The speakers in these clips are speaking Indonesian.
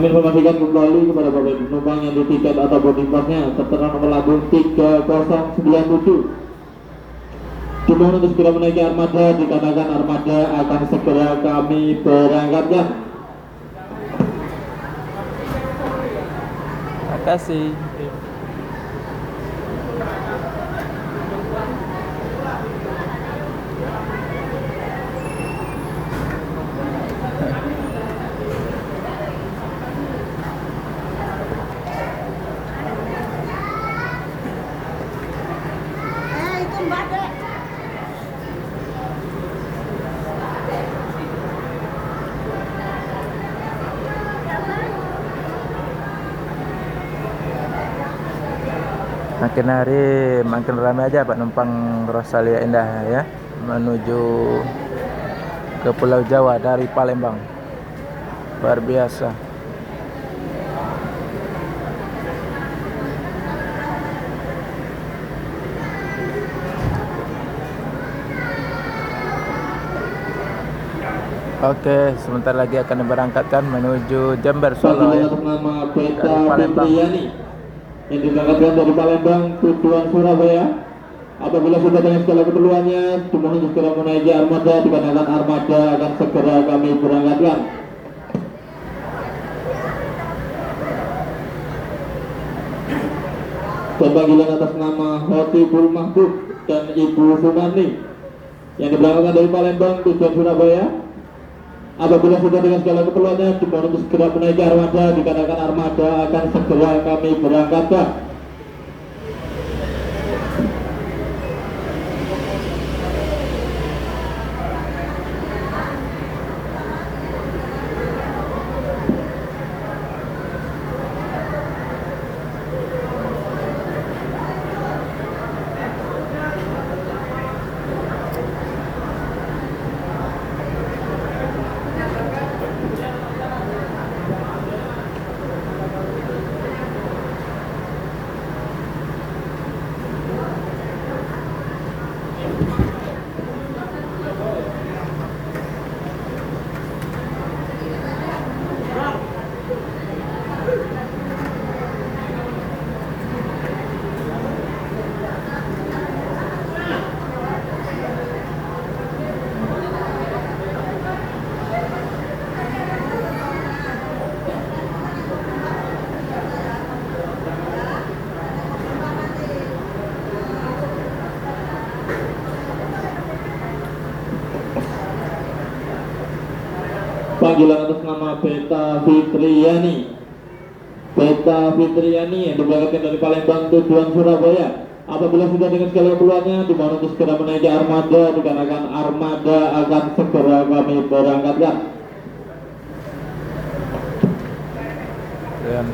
Kami informasikan kembali kepada Bapak Ibu penumpang yang di tiket atau boarding pass-nya tertera nomor lambung 3097. Dimohon untuk segera menaiki armada dikarenakan armada akan segera kami berangkatkan. Terima kasih. Itu Mbak Dek. Makin hari makin ramai aja Pak numpang Rosalia Indah ya, menuju ke Pulau Jawa dari Palembang. Luar biasa. Oke, sebentar lagi akan diberangkatkan menuju Jember Solo ya. Atas nama Beta Dari Palembang. Fitriani yang diberangkatkan dari Palembang tujuan Surabaya. Apabila sudah dengan segala keperluannya, dimohon untuk segera menaiki armada dikarenakan armada akan segera kami berangkatkan. Dan panggilan atas nama Hotibul Mahbub dan Ibu Sumarni yang diberangkatkan dari Palembang tujuan Surabaya. Apabila sudah dengan segala keperluannya, dimohon untuk segera menaiki armada dikarenakan armada akan segera kami berangkatkan. Panggilan atas nama Beta Fitriani. Beta Fitriani yang diberangkatkan dari Palembang tujuan Surabaya. Apabila sudah dengan segala keperluannya, dimohon untuk segera menaiki armada dikarenakan armada akan segera kami berangkatkan. Dan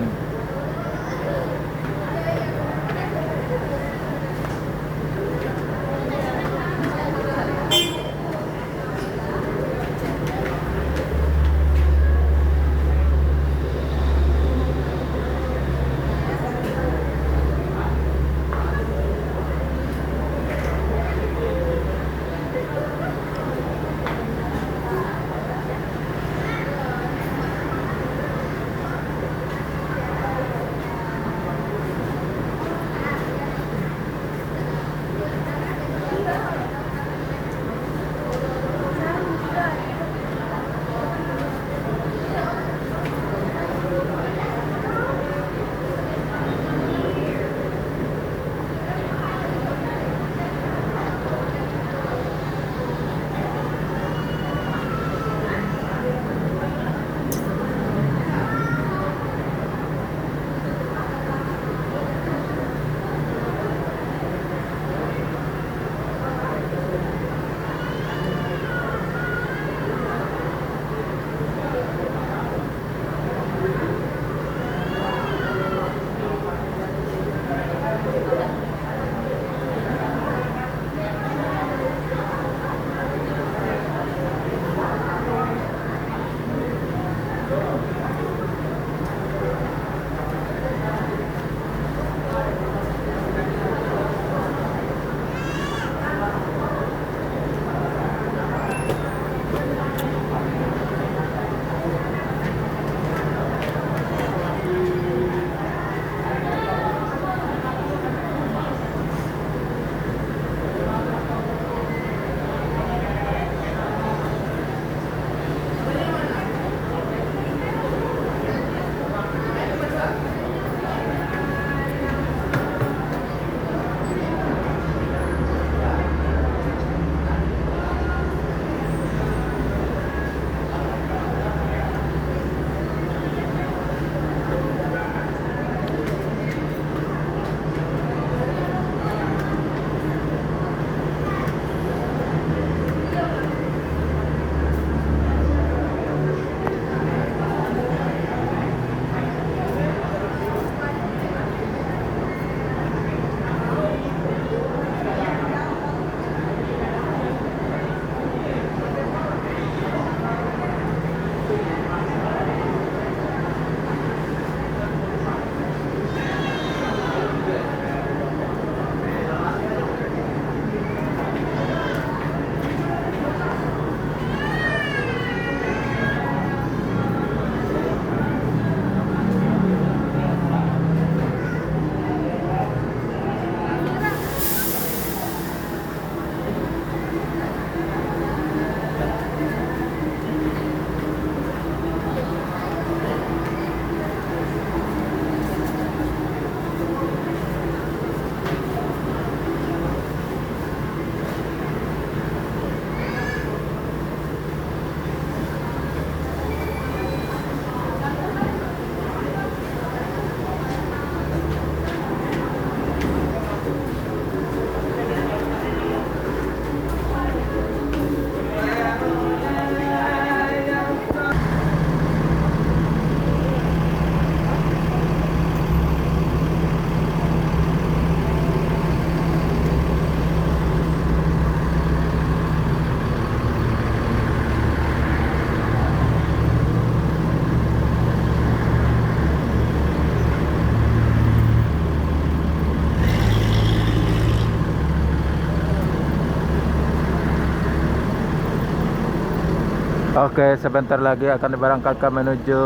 Oke, sebentar lagi akan diberangkatkan menuju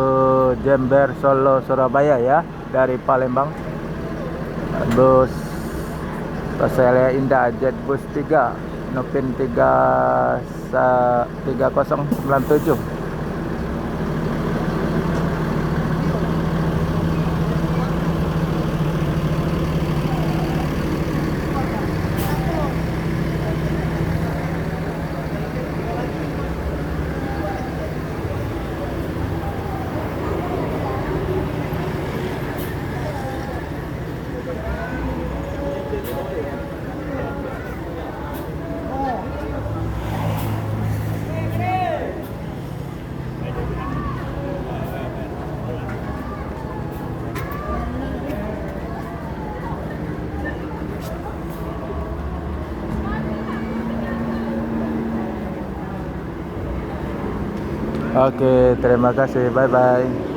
Jember, Solo, Surabaya ya, dari Palembang. Bus Rosalia Indah Jet Bus 3 Nopin 3097. Oke, terima kasih. Bye bye.